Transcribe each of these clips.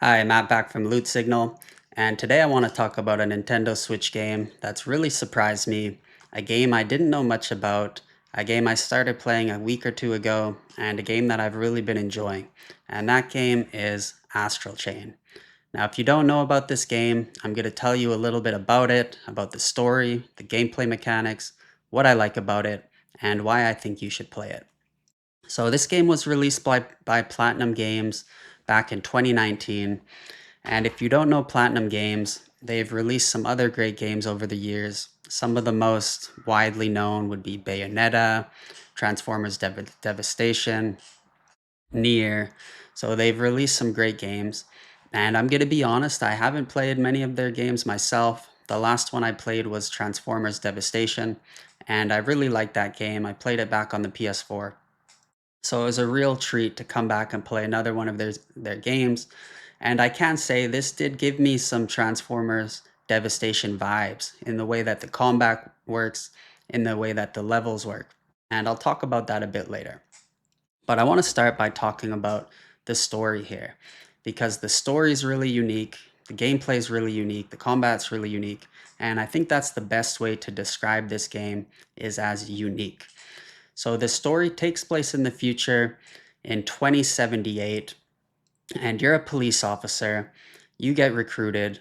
Hi, Matt back from Loot Signal, and today I want to talk about a Nintendo Switch game that's really surprised me, a game I didn't know much about, a game I started playing a week or two ago, and a game that I've really been enjoying. And that game is Astral Chain. Now, if you don't know about this game, I'm going to tell you a little bit about it, about the story, the gameplay mechanics, what I like about it, and why I think you should play it. So this game was released by Platinum Games back in 2019. And if you don't know Platinum Games, they've released some other great games over the years. Some of the most widely known would be Bayonetta, Transformers Devastation, Nier. So they've released some great games. And I'm going to be honest, I haven't played many of their games myself. The last one I played was Transformers Devastation, and I really liked that game. I played it back on the PS4. So it was a real treat to come back and play another one of their games. And I can say this did give me some Transformers Devastation vibes in the way that the combat works, in the way that the levels work. And I'll talk about that a bit later. But I want to start by talking about the story here because the story is really unique, the gameplay is really unique, the combat's really unique, and I think that's the best way to describe this game is as unique. So the story takes place in the future in 2078, and you're a police officer. You get recruited,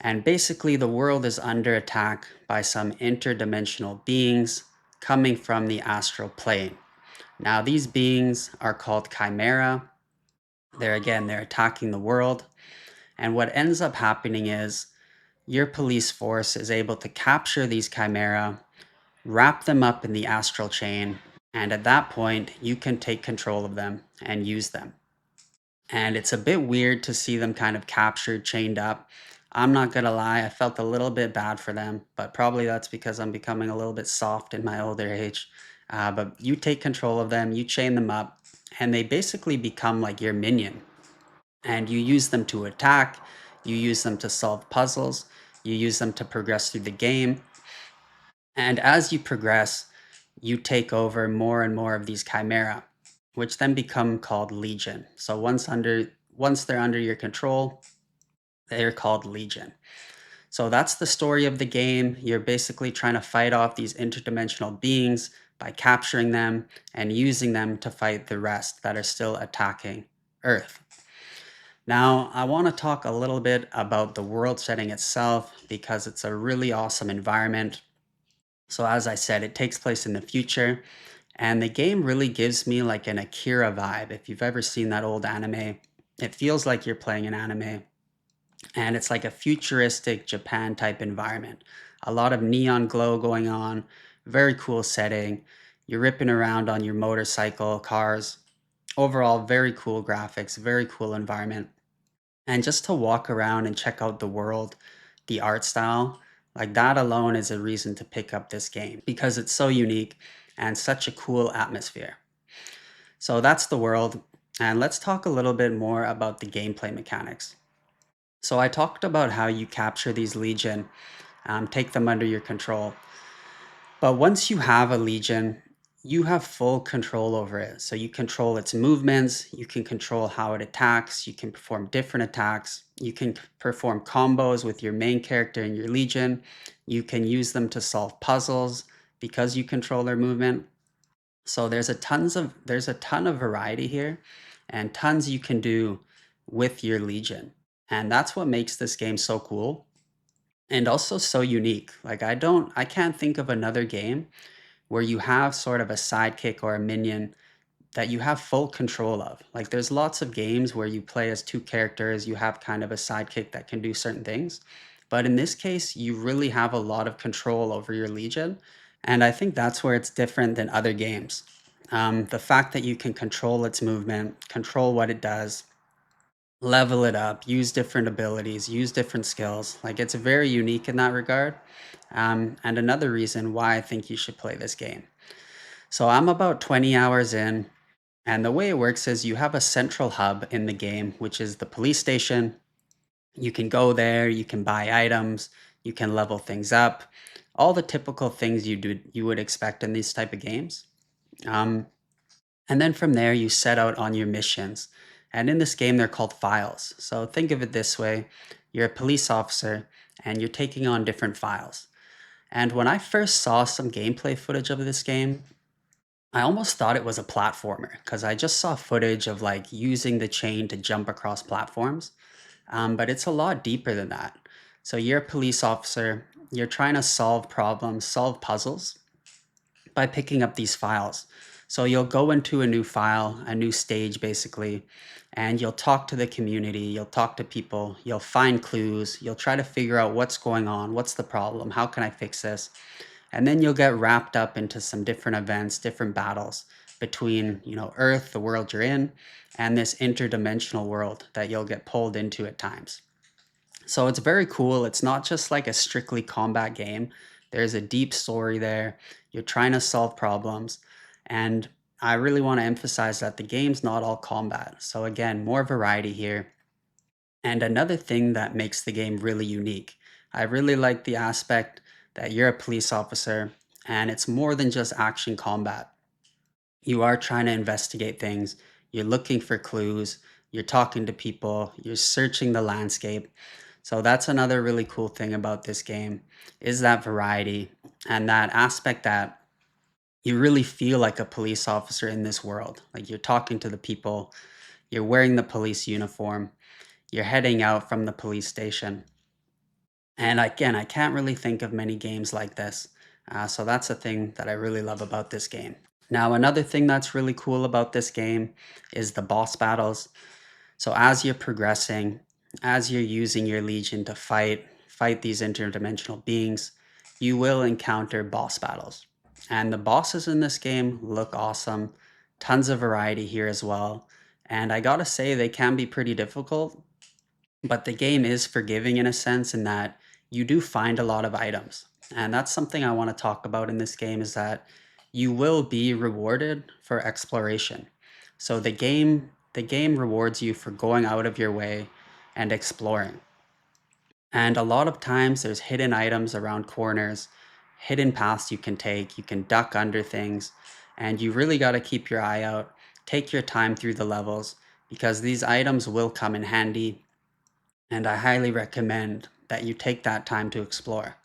and basically the world is under attack by some interdimensional beings coming from the astral plane. Now, these beings are called Chimera. They're attacking the world. And what ends up happening is your police force is able to capture these Chimera, wrap them up in the astral chain, and at that point, you can take control of them and use them. And it's a bit weird to see them kind of captured, chained up. I'm not gonna lie, I felt a little bit bad for them, but probably that's because I'm becoming a little bit soft in my older age. But you take control of them, you chain them up, and they basically become like your minion. And you use them to attack, you use them to solve puzzles, you use them to progress through the game. And as you progress, you take over more and more of these chimera, which then become called Legion. So once they're under your control, they're called Legion. So that's the story of the game. You're basically trying to fight off these interdimensional beings by capturing them and using them to fight the rest that are still attacking Earth. Now, I want to talk a little bit about the world setting itself because it's a really awesome environment. So as I said, it takes place in the future, and the game really gives me like an Akira vibe. If you've ever seen that old anime, it feels like you're playing an anime, and it's like a futuristic Japan type environment. A lot of neon glow going on, very cool setting. You're ripping around on your motorcycle, cars. Overall, very cool graphics, very cool environment. And just to walk around and check out the world, the art style, like that alone is a reason to pick up this game because it's so unique and such a cool atmosphere. So that's the world. And let's talk a little bit more about the gameplay mechanics. So I talked about how you capture these Legion, take them under your control. But once you have a Legion, you have full control over it. So you control its movements, you can control how it attacks, you can perform different attacks, you can perform combos with your main character and your Legion, you can use them to solve puzzles because you control their movement. So there's a ton of variety here and tons you can do with your Legion. And that's what makes this game so cool and also so unique. Like I can't think of another game where you have sort of a sidekick or a minion that you have full control of. Like there's lots of games where you play as two characters, you have kind of a sidekick that can do certain things. But in this case, you really have a lot of control over your Legion. And I think that's where it's different than other games. The fact that you can control its movement, control what it does, level it up, use different abilities, use different skills. Like it's very unique in that regard. And another reason why I think you should play this game. So I'm about 20 hours in, and the way it works is you have a central hub in the game, which is the police station. You can go there, you can buy items, you can level things up, all the typical things you would expect in these type of games. Um, and then from there, you set out on your missions. And in this game, they're called files. So think of it this way: you're a police officer and you're taking on different files. And when I first saw some gameplay footage of this game, I almost thought it was a platformer because I just saw footage of like using the chain to jump across platforms. But it's a lot deeper than that. So you're a police officer, you're trying to solve problems, solve puzzles by picking up these files. So you'll go into a new file, a new stage basically, and you'll talk to the community, you'll talk to people, you'll find clues, you'll try to figure out what's going on, what's the problem, how can I fix this? And then you'll get wrapped up into some different events, different battles between, Earth, the world you're in, and this interdimensional world that you'll get pulled into at times. So it's very cool. It's not just like a strictly combat game. There's a deep story there. You're trying to solve problems. And I really want to emphasize that the game's not all combat. So again, more variety here. And another thing that makes the game really unique, I really like the aspect that you're a police officer and it's more than just action combat. You are trying to investigate things, you're looking for clues, you're talking to people, you're searching the landscape. So that's another really cool thing about this game is that variety and that aspect that you really feel like a police officer in this world. Like you're talking to the people, you're wearing the police uniform, you're heading out from the police station. And again, I can't really think of many games like this. So that's a thing that I really love about this game. Now, another thing that's really cool about this game is the boss battles. So as you're progressing, as you're using your legion to fight these interdimensional beings, you will encounter boss battles. And the bosses in this game look awesome. Tons of variety here as well. And I gotta say, they can be pretty difficult, but the game is forgiving in a sense in that you do find a lot of items. And that's something I want to talk about in this game is that you will be rewarded for exploration. So the game rewards you for going out of your way and exploring. And a lot of times there's hidden items around corners, hidden paths you can take, you can duck under things, and you really got to keep your eye out, take your time through the levels because these items will come in handy, and I highly recommend that you take that time to explore.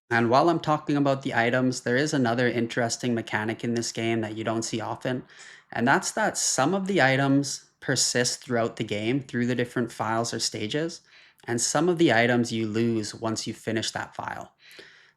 And while I'm talking about the items, there is another interesting mechanic in this game that you don't see often, and that's that some of the items persist throughout the game through the different files or stages, and some of the items you lose once you finish that file.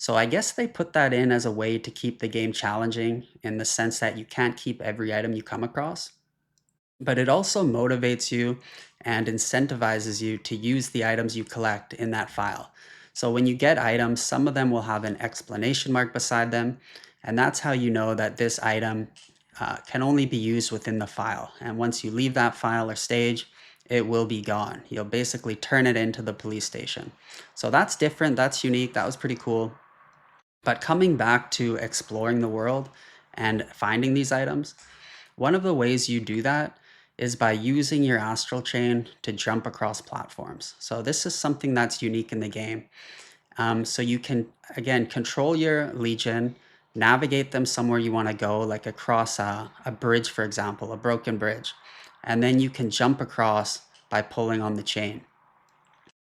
So I guess they put that in as a way to keep the game challenging in the sense that you can't keep every item you come across, but it also motivates you and incentivizes you to use the items you collect in that file. So when you get items, some of them will have an exclamation mark beside them, and that's how you know that this item can only be used within the file. And once you leave that file or stage, it will be gone. You'll basically turn it into the police station. So that's different, that's unique, that was pretty cool. But coming back to exploring the world and finding these items, one of the ways you do that is by using your astral chain to jump across platforms. So this is something that's unique in the game. So you can, again, control your legion, navigate them somewhere you want to go, like across a bridge, for example, a broken bridge. And then you can jump across by pulling on the chain.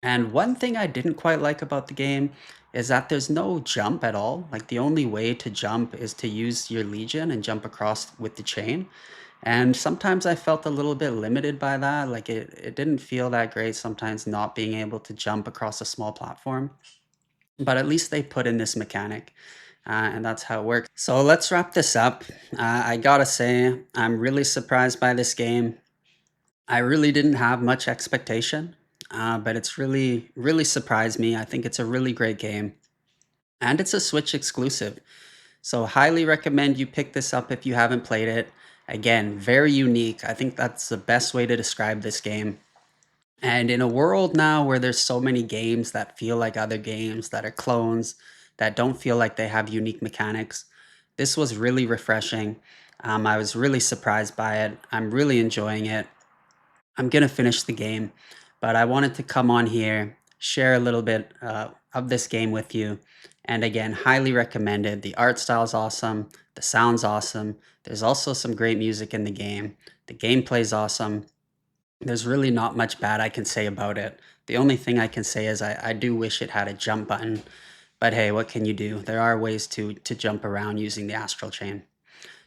And one thing I didn't quite like about the game is that there's no jump at all. Like the only way to jump is to use your legion and jump across with the chain. And sometimes I felt a little bit limited by that. Like it didn't feel that great sometimes not being able to jump across a small platform. But at least they put in this mechanic, and that's how it works. So let's wrap this up. I gotta say, I'm really surprised by this game. I really didn't have much expectation, but it's really, really surprised me. I think it's a really great game, and it's a Switch exclusive. So highly recommend you pick this up if you haven't played it. Again, very unique. I think that's the best way to describe this game. And in a world now where there's so many games that feel like other games, that are clones, that don't feel like they have unique mechanics, this was really refreshing. I was really surprised by it. I'm really enjoying it. I'm gonna finish the game, but I wanted to come on here, share a little bit of this game with you. And again, highly recommended. The art style is awesome. The sound's awesome. There's also some great music in the game. The gameplay's awesome. There's really not much bad I can say about it. The only thing I can say is I do wish it had a jump button, but hey, what can you do? There are ways to jump around using the Astral Chain.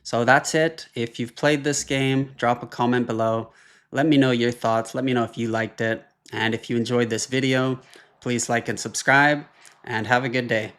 So that's it. If you've played this game, drop a comment below. Let me know your thoughts. Let me know if you liked it. And if you enjoyed this video, please like and subscribe, and have a good day.